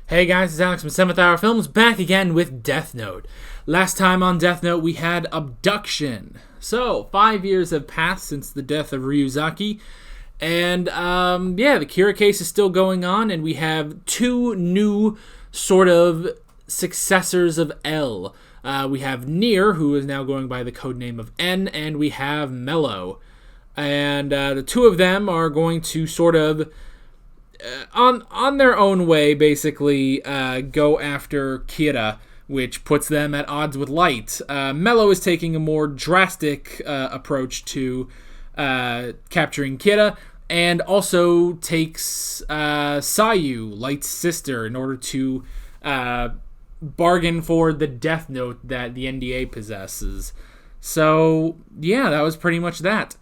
Hey guys, it's Alex from 7th Hour Films, back again with Death Note. Last time on Death Note we had Abduction. So, 5 years have passed since the death of Ryuzaki, and the Kira case is still going on, and we have two new sort of successors of L. We have Nier, who is now going by the codename of N, and we have Mello. And the two of them are going to sort of on their own way, basically, go after Kira, which puts them at odds with Light. Mello is taking a more drastic approach to capturing Kira, and also takes Sayu, Light's sister, in order to bargain for the Death Note that the NDA possesses. So, yeah, that was pretty much that.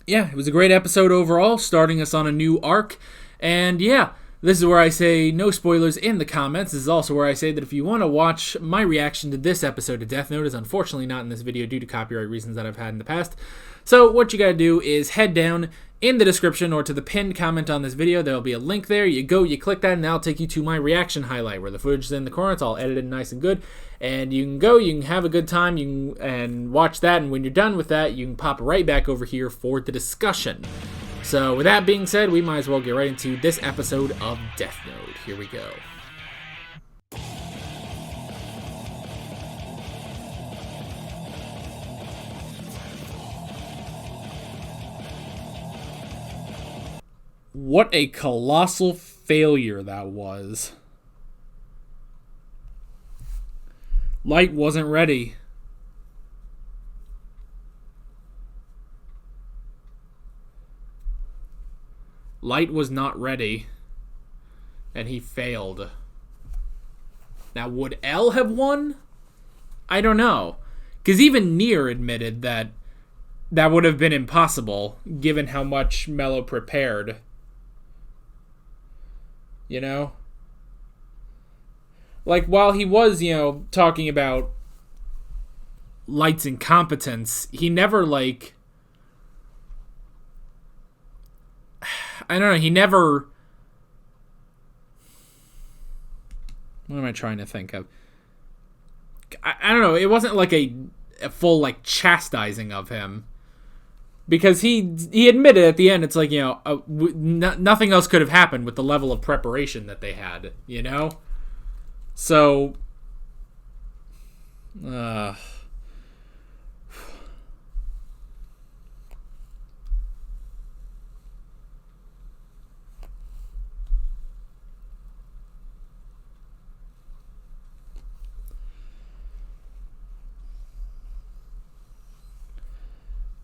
It was a great episode overall, starting us on a new arc. And this is where I say no spoilers in the comments. This is also where I say that if you want to watch my reaction to this episode of Death Note, is unfortunately not in this video due to copyright reasons that I've had in the past. So what you gotta do is head down in the description or to the pinned comment on this video. There'll be a link there. You go, you click that, and that'll take you to my reaction highlight where the footage is in the corner. It's all edited nice and good. And you can go, you can have a good time, and watch that, and when you're done with that, you can pop right back over here for the discussion. So with that being said, we might as well get right into this episode of Death Note. Here we go. What a colossal failure that was. Light wasn't ready. Light was not ready. And he failed. Now, would L have won? I don't know. Because even Nier admitted that that would have been impossible, given how much Mello prepared. You know? Like, while he was, talking about Light's incompetence, he never, I don't know, he never... What am I trying to think of? I don't know, it wasn't like a full, chastising of him. Because he admitted at the end, it's like, nothing else could have happened with the level of preparation that they had, So,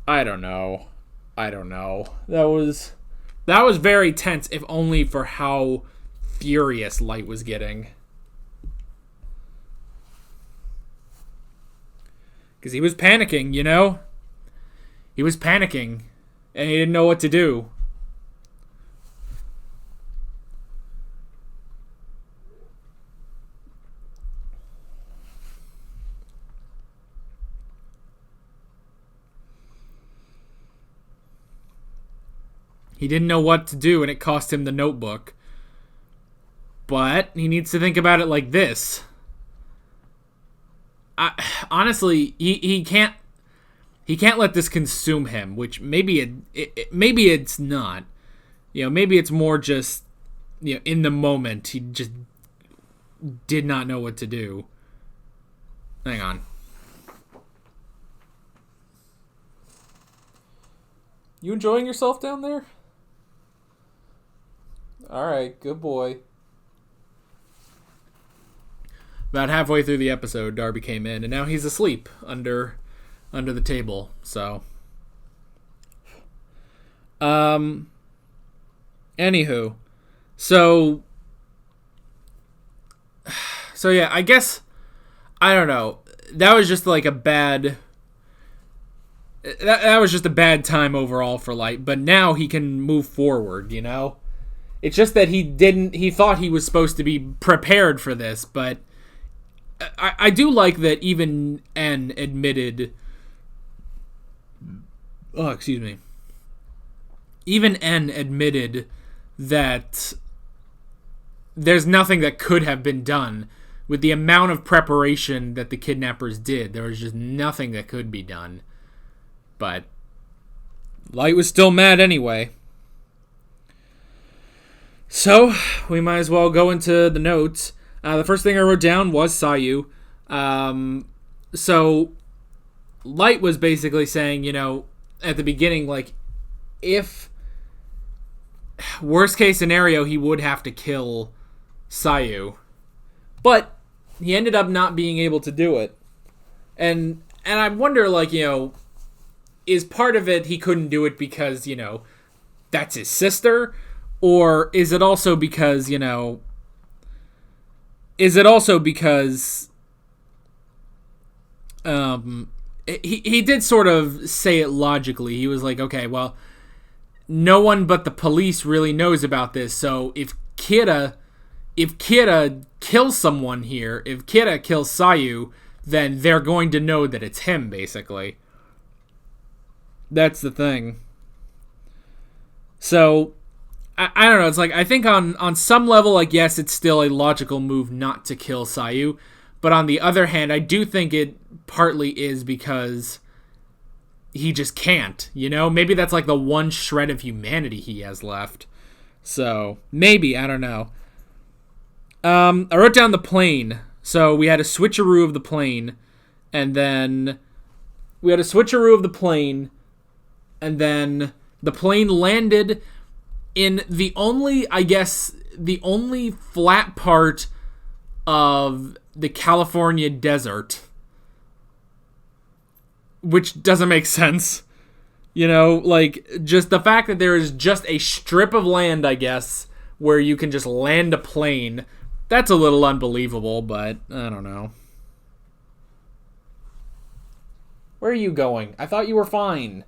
I don't know. That was very tense, if only for how furious Light was getting. Because he was panicking, He was panicking, and he didn't know what to do. He didn't know what to do, and it cost him the notebook. But he needs to think about it like this. Honestly, he can't let this consume him, which maybe it's not. Maybe it's more just, in the moment, he just did not know what to do. Hang on. You enjoying yourself down there? Alright, good boy. About halfway through the episode, Darby came in, and now he's asleep under the table, so. Anywho. So yeah, I guess, I don't know. That was just a bad... That was just a bad time overall for Light, but now he can move forward, It's just that he thought he was supposed to be prepared for this, but I do like that even N admitted... Oh, excuse me. Even N admitted that there's nothing that could have been done. With the amount of preparation that the kidnappers did, there was just nothing that could be done. But Light was still mad anyway. So, we might as well go into the notes. The first thing I wrote down was Sayu. So, Light was basically saying, at the beginning, like, if worst case scenario, he would have to kill Sayu. But he ended up not being able to do it. And I wonder, like, is part of it he couldn't do it because, that's his sister? Or is it also because, he did sort of say it logically. He was like, okay, well, no one but the police really knows about this, so if Kira kills someone here, if Kira kills Sayu, then they're going to know that it's him, basically. That's the thing. So, I don't know, it's like, I think on some level, like, yes, it's still a logical move not to kill Sayu, but on the other hand, I do think it partly is because he just can't, Maybe that's like the one shred of humanity he has left. So, maybe, I don't know. I wrote down the plane. So, we had a switcheroo of the plane, and then the plane landed in the only flat part of the California desert, which doesn't make sense. Like, just the fact that there is just a strip of land, I guess, where you can just land a plane, that's a little unbelievable, but I don't know. Where are you going? I thought you were fine.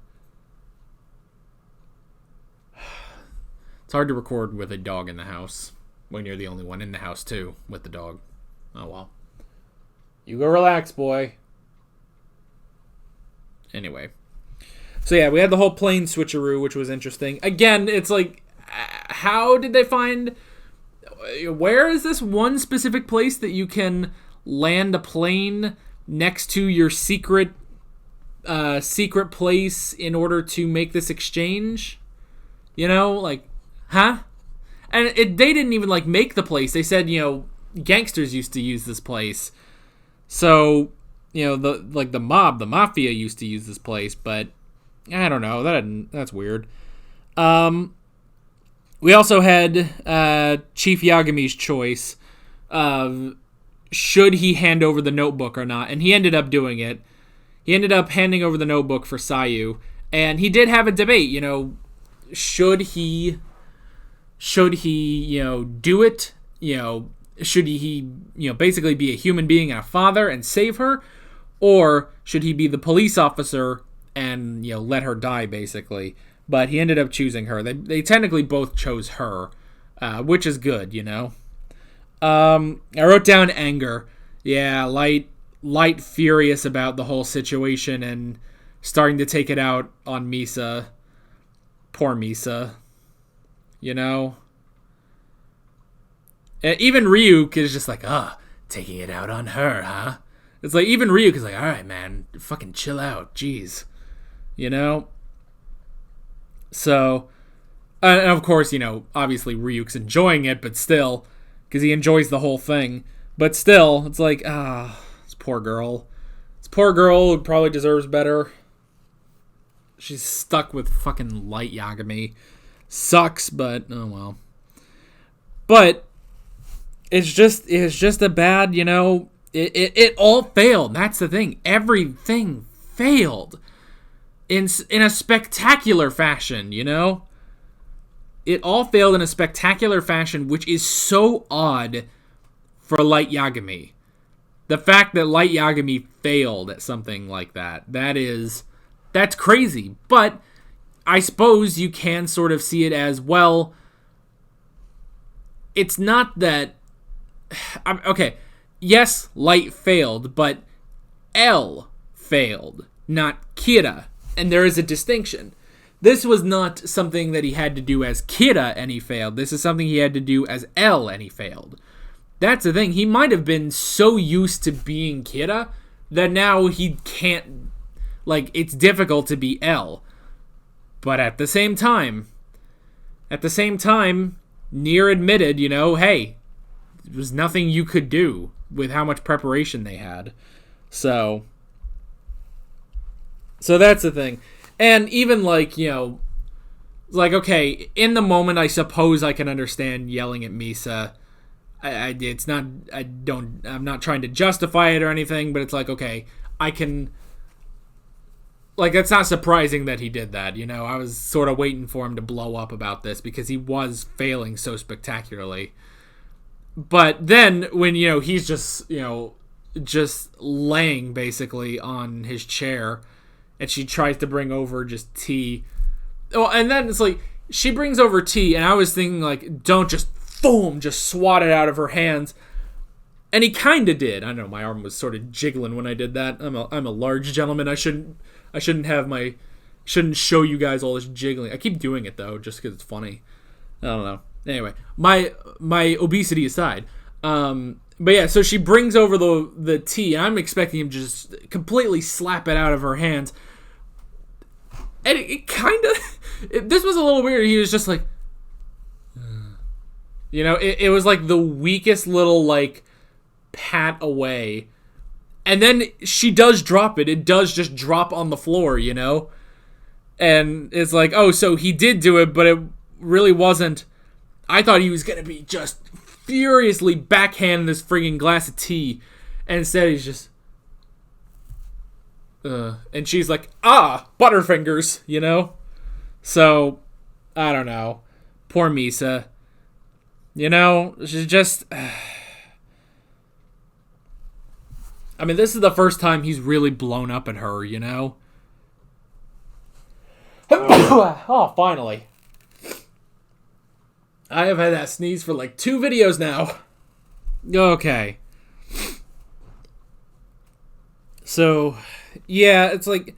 It's hard to record with a dog in the house when you're the only one in the house, too, with the dog. Oh, well. You go relax, boy. Anyway. So, yeah, we had the whole plane switcheroo, which was interesting. Again, it's like, how did they find... Where is this one specific place that you can land a plane next to your secret place in order to make this exchange? Like, huh? And they didn't even, like, make the place. They said, gangsters used to use this place. So, the mafia used to use this place, but I don't know. That's weird. We also had Chief Yagami's choice of should he hand over the notebook or not, and he ended up doing it. He ended up handing over the notebook for Sayu, and he did have a debate, should he do it? Should he basically be a human being and a father and save her? Or should he be the police officer and, let her die, basically? But he ended up choosing her. They technically both chose her, which is good, I wrote down anger. Yeah, Light furious about the whole situation and starting to take it out on Misa. Poor Misa. Even Ryuk is just like, taking it out on her, huh? It's like, even Ryuk is like, alright, man, fucking chill out, jeez. So, and of course, obviously Ryuk's enjoying it, but still, because he enjoys the whole thing. But still, it's like, this poor girl. This poor girl who probably deserves better. She's stuck with fucking Light Yagami. Sucks, but, oh well. But, it's just a bad, it all failed. That's the thing. Everything failed. In a spectacular fashion, It all failed in a spectacular fashion, which is so odd for Light Yagami. The fact that Light Yagami failed at something like that's crazy. But I suppose you can sort of see it as, well, it's not that... Okay, yes, Light failed, but L failed, not Kira. And there is a distinction. This was not something that he had to do as Kira and he failed. This is something he had to do as L and he failed. That's the thing. He might have been so used to being Kira that now he can't, like, it's difficult to be L. But at the same time, Nier admitted, hey, there was nothing you could do with how much preparation they had. So that's the thing. And even okay, in the moment, I suppose I can understand yelling at Misa. I'm not trying to justify it or anything, but it's like, okay, I can, like, it's not surprising that he did that, I was sort of waiting for him to blow up about this because he was failing so spectacularly. But then when, he's just laying basically on his chair and she tries to bring over just tea. Oh, and then it's like, she brings over tea and I was thinking, like, don't just boom, just swat it out of her hands. And he kind of did. I don't know, my arm was sort of jiggling when I did that. I'm a large gentleman. I shouldn't show you guys all this jiggling. I keep doing it though, just because it's funny. I don't know. Anyway, my obesity aside. But yeah, so she brings over the tea, and I'm expecting him to just completely slap it out of her hands. And it kind of, this was a little weird. He was just like, it was like the weakest little, like, pat away. And then she does drop it. It does just drop on the floor, And it's like, oh, so he did do it, but it really wasn't. I thought he was going to be just furiously backhand this friggin' glass of tea. And instead he's just, and she's like, Butterfingers, So, I don't know. Poor Misa. She's just, I mean, this is the first time he's really blown up at her, Oh, finally. I have had that sneeze for like 2 videos now. Okay. So, yeah, it's like,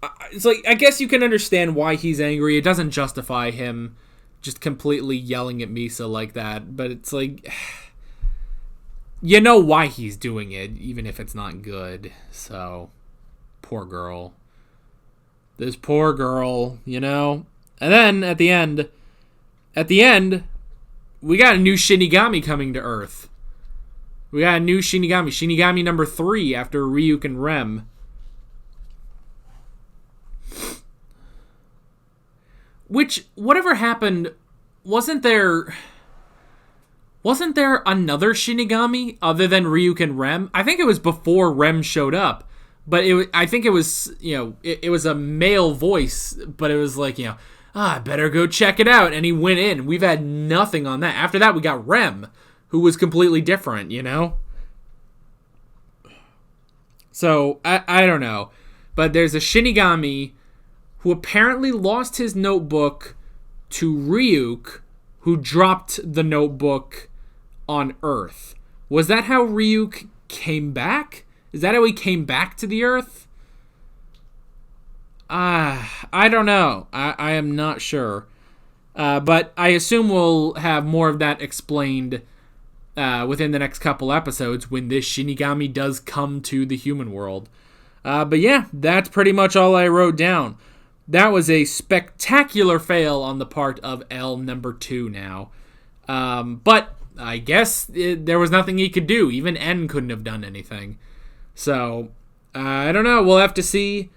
I guess you can understand why he's angry. It doesn't justify him just completely yelling at Misa like that, but it's like, why he's doing it, even if it's not good. So, poor girl. This poor girl, And then, at the end, we got a new Shinigami coming to Earth. We got a new Shinigami number 3 after Ryuk and Rem. Which, whatever happened, wasn't there another Shinigami other than Ryuk and Rem? I think it was before Rem showed up. But I think it was, it was a male voice, but it was like, I better go check it out. And he went in. We've had nothing on that. After that, we got Rem, who was completely different, So, I don't know. But there's a Shinigami who apparently lost his notebook to Ryuk, who dropped the notebook on Earth. Was that how Ryuk came back? Is that how he came back to the Earth? I don't know. I am not sure. But I assume we'll have more of that explained within the next couple episodes when this Shinigami does come to the human world. But yeah, that's pretty much all I wrote down. That was a spectacular fail on the part of L number 2 now. But I guess there was nothing he could do. Even N couldn't have done anything. So, I don't know. We'll have to see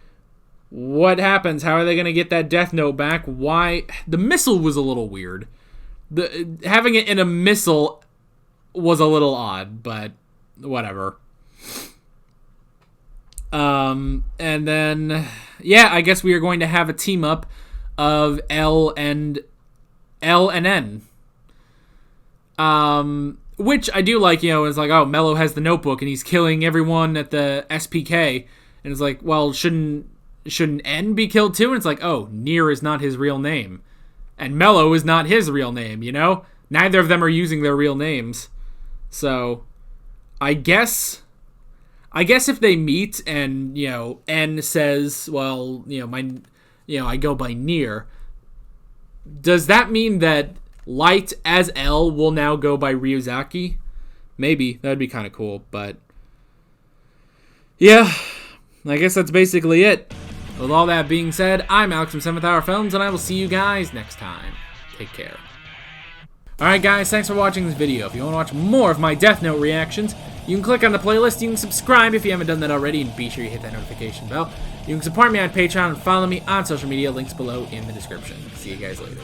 what happens. How are they going to get that Death Note back? Why? The missile was a little weird. Having it in a missile was a little odd, but whatever. And then, yeah, I guess we are going to have a team up of L and N. Which I do like, it's like, oh, Mello has the notebook and he's killing everyone at the SPK. And it's like, well, shouldn't N be killed too? And it's like, oh, Nier is not his real name. And Mello is not his real name, Neither of them are using their real names. So, I guess if they meet and, N says, well, I go by Nier. Does that mean that Light as L will now go by Ryuzaki? Maybe. That would be kind of cool, but yeah, I guess that's basically it. With all that being said, I'm Alex from 7th Hour Films, and I will see you guys next time. Take care. Alright guys, thanks for watching this video. If you want to watch more of my Death Note reactions, you can click on the playlist, you can subscribe if you haven't done that already, and be sure you hit that notification bell. You can support me on Patreon and follow me on social media, links below in the description. See you guys later.